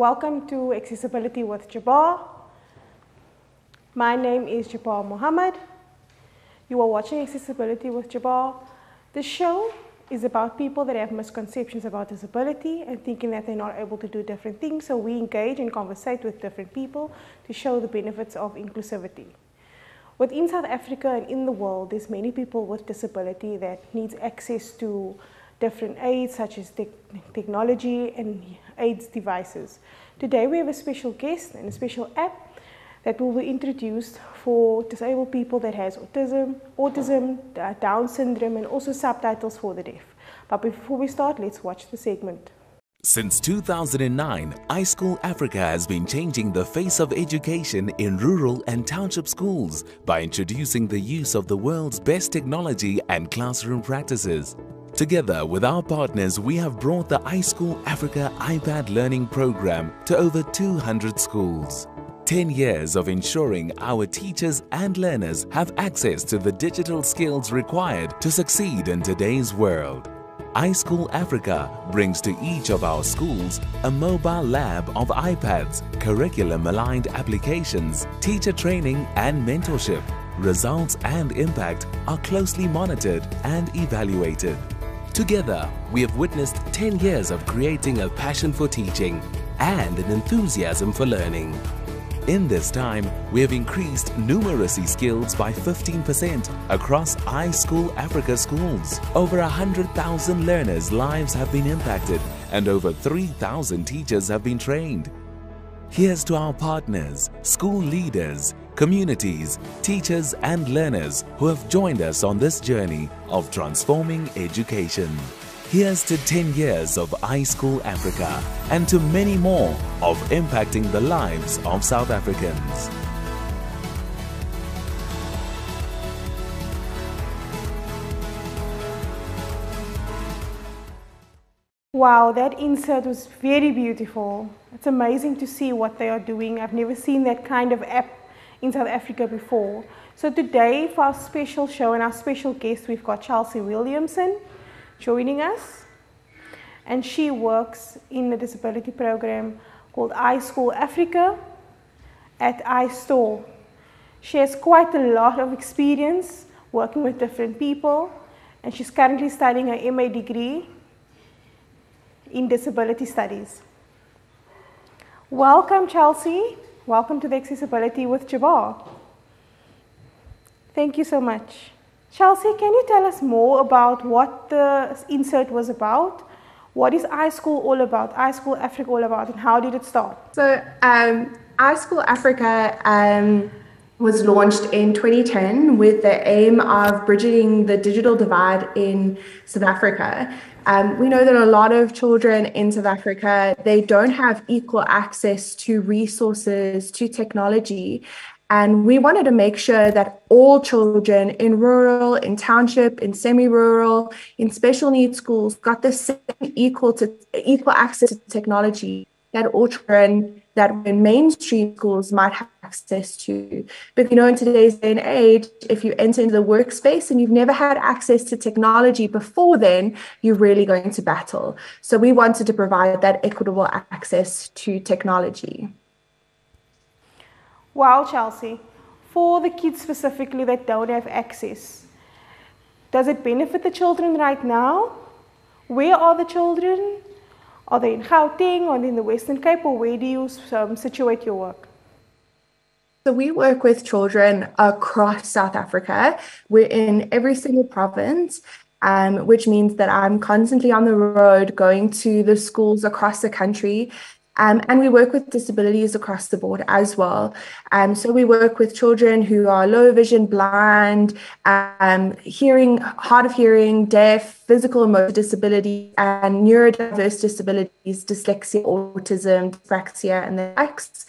Welcome to Accessibility with Jabaar. My name is Jabaar Muhammad. You are watching Accessibility with Jabaar. The show is about people that have misconceptions about disability and thinking that they're not able to do different things. So we engage and conversate with different people to show the benefits of inclusivity. Within South Africa and in the world, there's many people with disability that needs access to different aids such as technology and aids devices. Today we have a special guest and a special app that will be introduced for disabled people that has autism, Down syndrome, and also subtitles for the deaf. But before we start, let's watch the segment. Since 2009, iSchool Africa has been changing the face of education in rural and township schools by introducing the use of the world's best technology and classroom practices. Together with our partners, we have brought the iSchool Africa iPad learning program to over 200 schools. 10 years of ensuring our teachers and learners have access to the digital skills required to succeed in today's world. iSchool Africa brings to each of our schools a mobile lab of iPads, curriculum-aligned applications, teacher training and mentorship. Results and impact are closely monitored and evaluated. Together, we have witnessed 10 years of creating a passion for teaching and an enthusiasm for learning. In this time, we have increased numeracy skills by 15% across iSchool Africa schools. Over 100,000 learners' lives have been impacted and over 3,000 teachers have been trained. Here's to our partners, school leaders, communities, teachers and learners who have joined us on this journey of transforming education. Here's to 10 years of iSchool Africa and to many more of impacting the lives of South Africans. Wow, that insert was very beautiful. It's amazing to see what they are doing. I've never seen that kind of app in South Africa before. So today for our special show and our special guest, we've got Chelsea Williamson joining us. And she works in the disability program called iSchool Africa at iStore. She has quite a lot of experience working with different people, and she's currently studying her MA degree in disability studies. Welcome, Chelsea. Welcome to the Accessibility with Jabaar. Thank you so much. Chelsea, can you tell us more about what the insert was about? What is iSchool all about, iSchool Africa all about, and how did it start? So iSchool Africa was launched in 2010 with the aim of bridging the digital divide in South Africa. We know that a lot of children in South Africa, they don't have equal access to resources, to technology. And we wanted to make sure that all children in rural, in township, in semi-rural, in special needs schools got the same equal access to technology that all children that were in mainstream schools might have access to. But you know, in today's day and age, if you enter into the workspace and you've never had access to technology before then, you're really going to battle. So we wanted to provide that equitable access to technology. Wow, Chelsea. For the kids specifically that don't have access, does it benefit the children right now? Where are the children? Are they in Gauteng or in the Western Cape, or where do you situate your work? So we work with children across South Africa. We're in every single province, which means that I'm constantly on the road going to the schools across the country. And we work with disabilities across the board as well. So we work with children who are low vision, blind, hearing, hard of hearing, deaf, physical and motor disability, and neurodiverse disabilities, dyslexia, autism, dyspraxia, and the likes.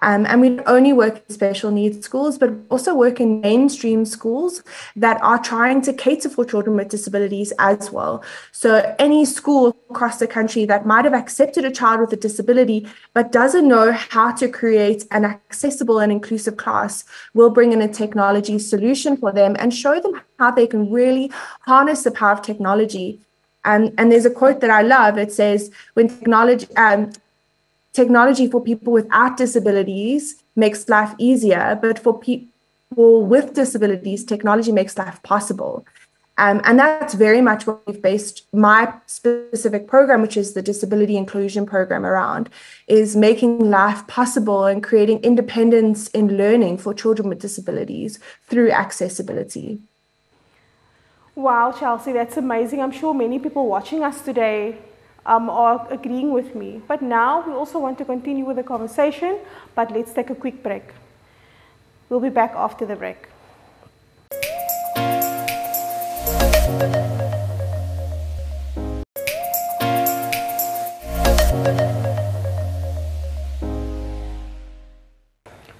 And we don't only work in special needs schools, but also work in mainstream schools that are trying to cater for children with disabilities as well. So any school across the country that might have accepted a child with a disability, but doesn't know how to create an accessible and inclusive class, will bring in a technology solution for them and show them how they can really harness the power of technology. And there's a quote that I love. It says, when technology for people without disabilities makes life easier, but for people with disabilities, technology makes life possible. And that's very much what we've based my specific program, which is the Disability Inclusion Program, around, is making life possible and creating independence in learning for children with disabilities through accessibility. Wow, Chelsea, that's amazing. I'm sure many people watching us today are agreeing with me. But now we also want to continue with the conversation, but let's take a quick break. We'll be back after the break.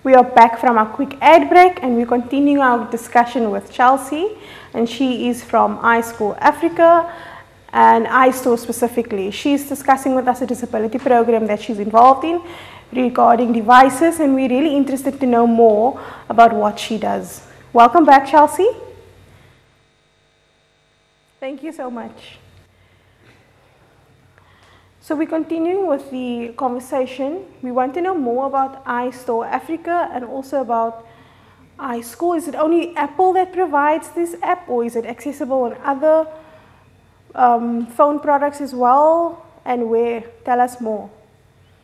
We are back from our quick ad break and we're continuing our discussion with Chelsea, and she is from iSchool Africa and iStore specifically. She's discussing with us a disability program that she's involved in regarding devices, and we're really interested to know more about what she does. Welcome back, Chelsea. Thank you so much. So we're continuing with the conversation. We want to know more about iStore Africa and also about iSchool. Is it only Apple that provides this app, or is it accessible on other phone products as well, and where? Tell us more.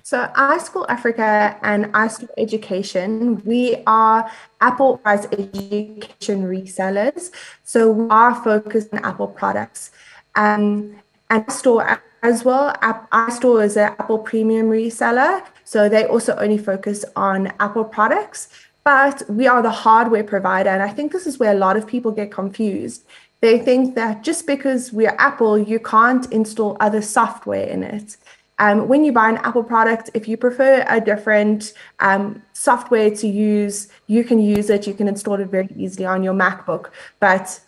So iSchool Africa and iSchool Education, we are Apple education resellers. So we are focused on Apple products. And iStore as well, iStore is an Apple premium reseller. So they also only focus on Apple products, but we are the hardware provider. And I think this is where a lot of people get confused. They think that just because we're Apple, you can't install other software in it. When you buy an Apple product, if you prefer a different software to use, you can use it. You can install it very easily on your MacBook,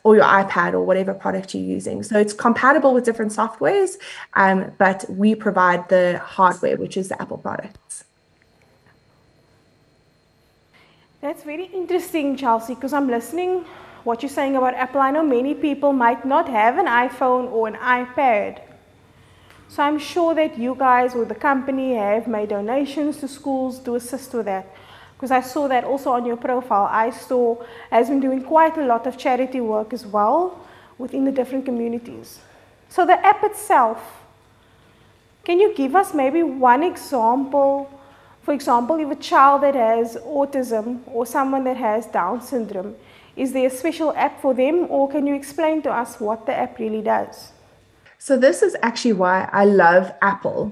or your iPad, or whatever product you're using. So it's compatible with different softwares, but we provide the hardware, which is the Apple products. That's very interesting, Chelsea, because I'm listening what you're saying about Apple. I know many people might not have an iPhone or an iPad. So I'm sure that you guys or the company have made donations to schools to assist with that. Because I saw that also on your profile. iStore has been doing quite a lot of charity work as well within the different communities. So the app itself, can you give us maybe one example? For example, if a child that has autism or someone that has Down syndrome, is there a special app for them, or can you explain to us what the app really does? So this is actually why I love Apple,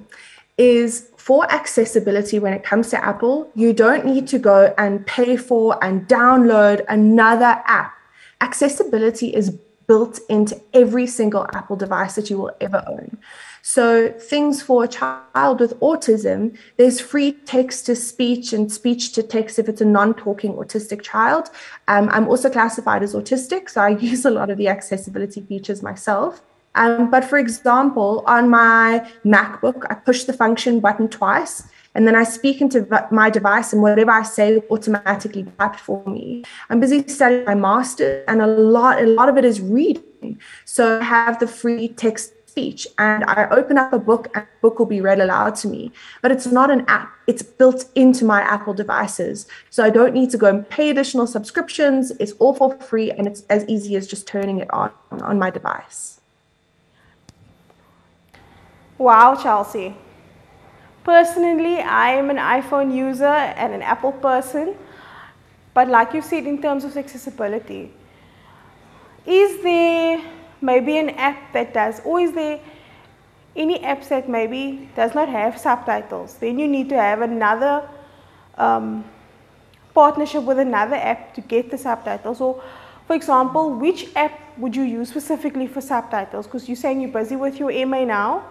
is for accessibility. When it comes to Apple, you don't need to go and pay for and download another app. Accessibility is built into every single Apple device that you will ever own. So things for a child with autism, there's free text to speech and speech to text if it's a non-talking autistic child. I'm also classified as autistic, so I use a lot of the accessibility features myself. But for example, on my MacBook, I push the function button twice, and then I speak into my device, and whatever I say automatically typed for me. I'm busy studying my master's, and a lot of it is reading. So I have the free text speech, and I open up a book, and the book will be read aloud to me. But it's not an app. It's built into my Apple devices. So I don't need to go and pay additional subscriptions. It's all for free, and it's as easy as just turning it on my device. Wow, Chelsea. Personally, I am an iPhone user and an Apple person, but like you said, in terms of accessibility, is there maybe an app that does, or is there any apps that maybe does not have subtitles? Then you need to have another partnership with another app to get the subtitles. Or, for example, which app would you use specifically for subtitles? Because you're saying you're busy with your MA now.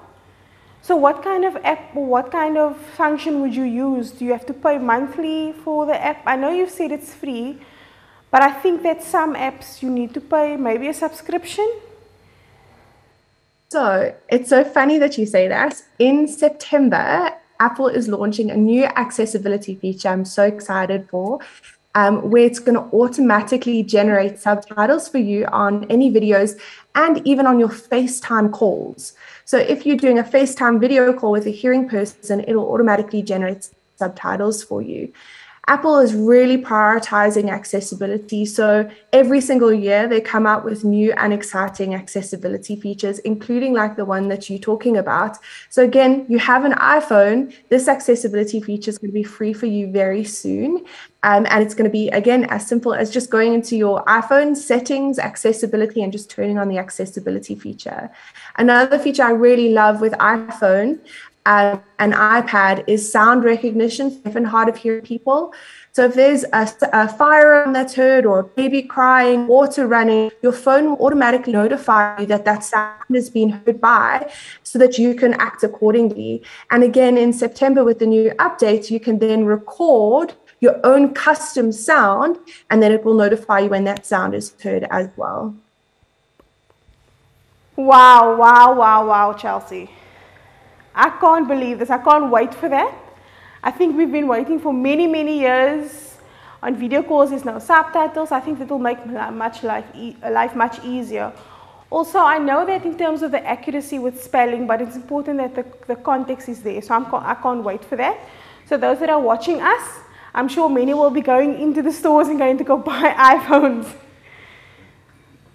So what kind of app or what kind of function would you use? Do you have to pay monthly for the app? I know you said it's free, but I think that some apps you need to pay maybe a subscription. So it's so funny that you say that. In September, Apple is launching a new accessibility feature I'm so excited for, where it's going to automatically generate subtitles for you on any videos and even on your FaceTime calls. So if you're doing a FaceTime video call with a hearing person, it'll automatically generate subtitles for you. Apple is really prioritizing accessibility. So every single year they come out with new and exciting accessibility features, including like the one that you're talking about. So again, you have an iPhone, this accessibility feature is going to be free for you very soon. And it's going to be, again, as simple as just going into your iPhone settings, accessibility, and just turning on the accessibility feature. Another feature I really love with iPhone and iPad is sound recognition for deaf and hard of hearing people. So if there's a fire alarm that's heard or a baby crying, water running, your phone will automatically notify you that that sound has been heard by, so that you can act accordingly. And again, in September with the new updates, you can then record your own custom sound, and then it will notify you when that sound is heard as well. Wow, wow, wow, wow, Chelsea. I can't believe this. I can't wait for that. I think we've been waiting for many, many years. On video calls, there's no subtitles. I think that will make life much easier. Also, I know that in terms of the accuracy with spelling, but it's important that the context is there. So I can't wait for that. So those that are watching us, I'm sure many will be going into the stores and going to go buy iPhones.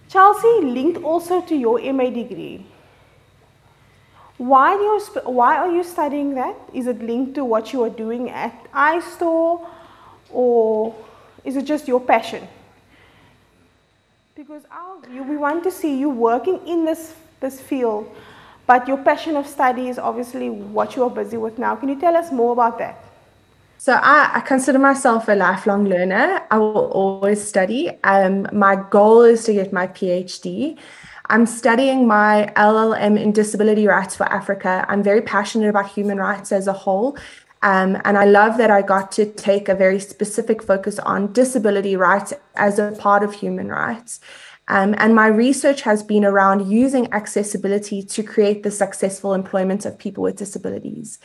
Chelsea, linked also to your MA degree. Why are you studying that? Is it linked to what you are doing at iStore, or is it just your passion? Because we want to see you working in this field, but your passion of study is obviously what you are busy with now. Can you tell us more about that? So I consider myself a lifelong learner. I will always study. My goal is to get my PhD. I'm studying my LLM in disability rights for Africa. I'm very passionate about human rights as a whole. And I love that I got to take a very specific focus on disability rights as a part of human rights. And my research has been around using accessibility to create the successful employment of people with disabilities.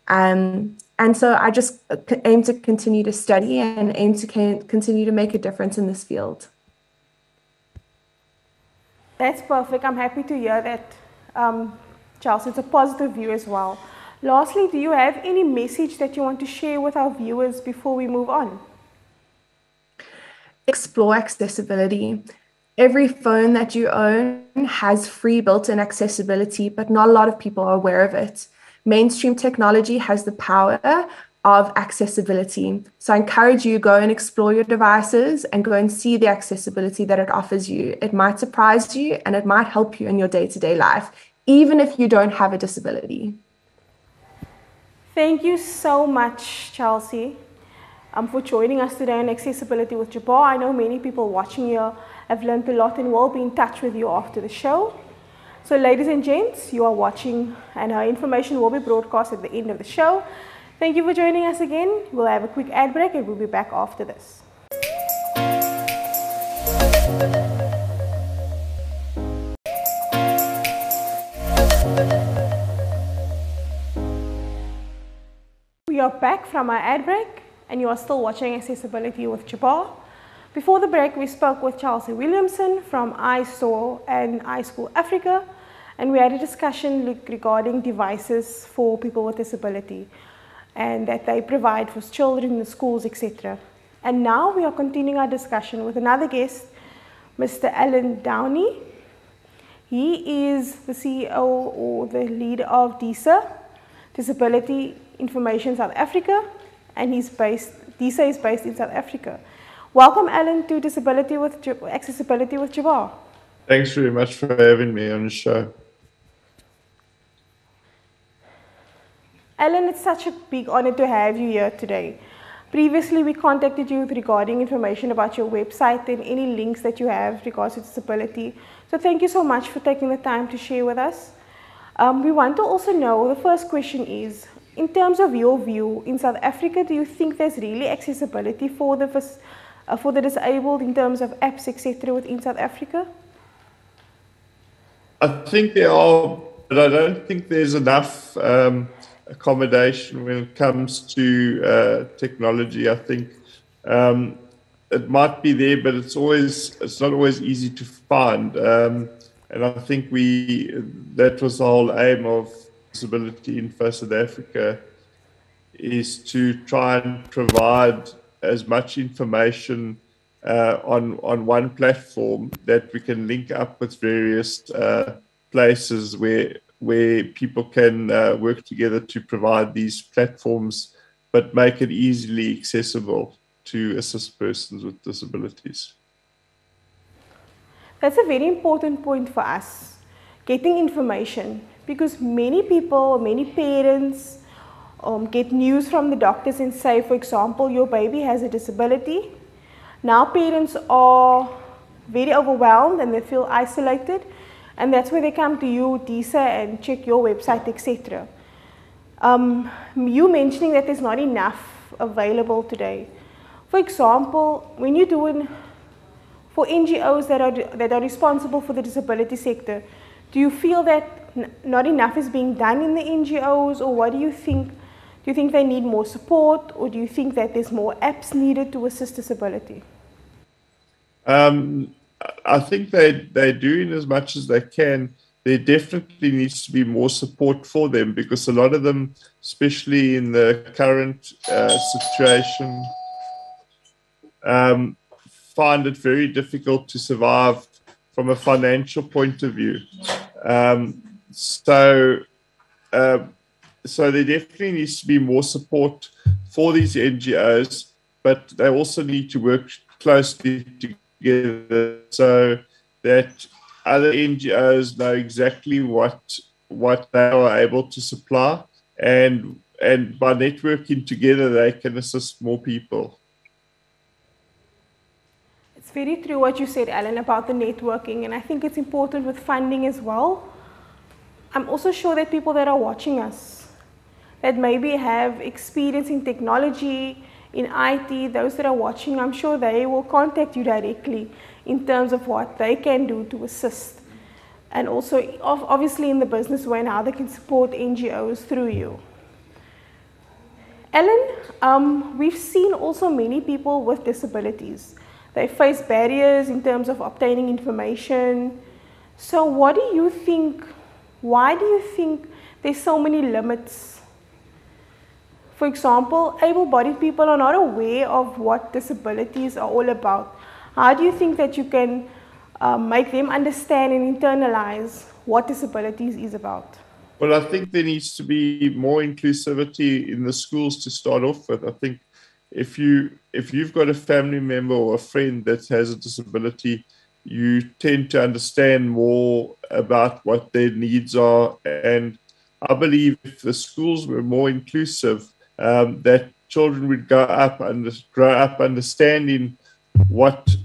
And so I just aim to continue to study and aim to continue to make a difference in this field. That's perfect. I'm happy to hear that, Chelsea. It's a positive view as well. Lastly, do you have any message that you want to share with our viewers before we move on? Explore accessibility. Every phone that you own has free built-in accessibility, but not a lot of people are aware of it. Mainstream technology has the power of accessibility. So I encourage you, go and explore your devices and go and see the accessibility that it offers you. It might surprise you and it might help you in your day-to-day life, even if you don't have a disability. Thank you so much, Chelsea, for joining us today on Accessibility with Jabaar. I know many people watching here have learned a lot and will be in touch with you after the show. So ladies and gents, you are watching, and our information will be broadcast at the end of the show. Thank you for joining us again. We'll have a quick ad break and we'll be back after this. We are back from our ad break and you are still watching Accessibility with Jabaar. Before the break, we spoke with Chelsea Williamson from iStore and iSchool Africa, and we had a discussion regarding devices for people with disability and that they provide for children in the schools, etc. And now we are continuing our discussion with another guest, Mr. Downey. He is the CEO or the leader of DISA, Disability Information South Africa, and DISA is based in South Africa. Welcome, Alan, to Accessibility with Jabaar. Thanks very much for having me on the show. Alan, it's such a big honor to have you here today. Previously, we contacted you regarding information about your website and any links that you have regards to disability. So thank you so much for taking the time to share with us. We want to also know, the first question is, in terms of your view, in South Africa, do you think there's really accessibility for the disabled in terms of apps, etc. within South Africa? I think there are, but I don't think there's enough accommodation when it comes to technology. I think it might be there, but it's not always easy to find. And I think that was the whole aim of Disability Info South Africa, is to try and provide as much information on one platform that we can link up with various places where people can work together to provide these platforms, but make it easily accessible to assist persons with disabilities. That's a very important point for us, getting information, because many people, many parents get news from the doctors and say, for example, your baby has a disability. Now parents are very overwhelmed and they feel isolated, and that's where they come to you, DISA, and check your website, etc. You mentioning that there's not enough available today. For example, when you're doing for NGOs that are responsible for the disability sector, do you feel that not enough is being done in the NGOs, or what do you think? Do you think they need more support, or do you think that there's more apps needed to assist disability? I think they're doing as much as they can. There definitely needs to be more support for them, because a lot of them, especially in the current situation, find it very difficult to survive from a financial point of view. So there definitely needs to be more support for these NGOs, but they also need to work closely together so that other NGOs know exactly what they are able to supply, and by networking together they can assist more people. It's very true what you said, Alan, about the networking, and I think it's important with funding as well. I'm also sure that people that are watching us, that maybe have experience in technology, in IT, those that are watching, I'm sure they will contact you directly in terms of what they can do to assist. And also, obviously, in the business way and how they can support NGOs through you. Ellen, we've seen also many people with disabilities. They face barriers in terms of obtaining information. So what do you think, why do you think there's so many limits? For example, able-bodied people are not aware of what disabilities are all about. How do you think that you can make them understand and internalize what disabilities is about? Well, I think there needs to be more inclusivity in the schools to start off with. I think if you've got a family member or a friend that has a disability, you tend to understand more about what their needs are. And I believe if the schools were more inclusive, that children would grow up understanding what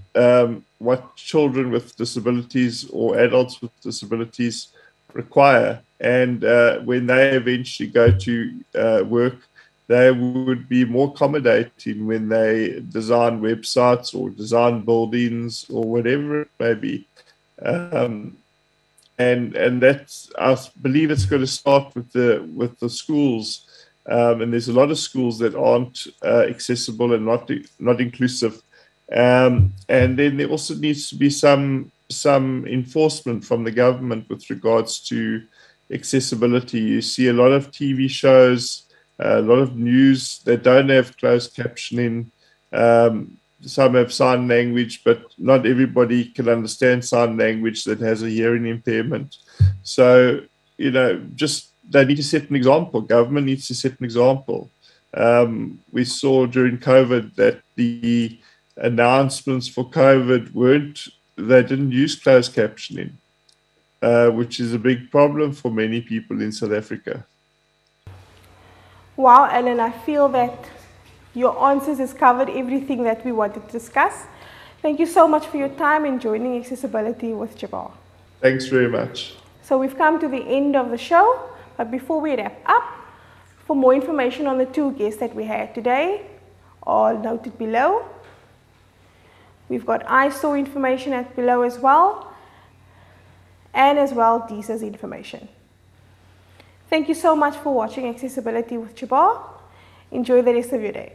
children with disabilities or adults with disabilities require. And when they eventually go to work, they would be more accommodating when they design websites or design buildings or whatever it may be. And that's, I believe it's going to start with the schools. And there's a lot of schools that aren't accessible and not inclusive. And then there also needs to be some enforcement from the government with regards to accessibility. You see a lot of TV shows, a lot of news that don't have closed captioning. Some have sign language, but not everybody can understand sign language that has a hearing impairment. So, just they need to set an example. Government needs to set an example. We saw during COVID that the announcements for COVID they didn't use closed captioning, which is a big problem for many people in South Africa. Wow, Ellen, I feel that your answers has covered everything that we wanted to discuss. Thank you so much for your time and joining Accessibility with Jabaar. Thanks very much. So we've come to the end of the show, but before we wrap up, for more information on the two guests that we had today, are noted below. We've got iStore information at below as well, and as well DISA's information. Thank you so much for watching Accessibility with Jabaar. Enjoy the rest of your day.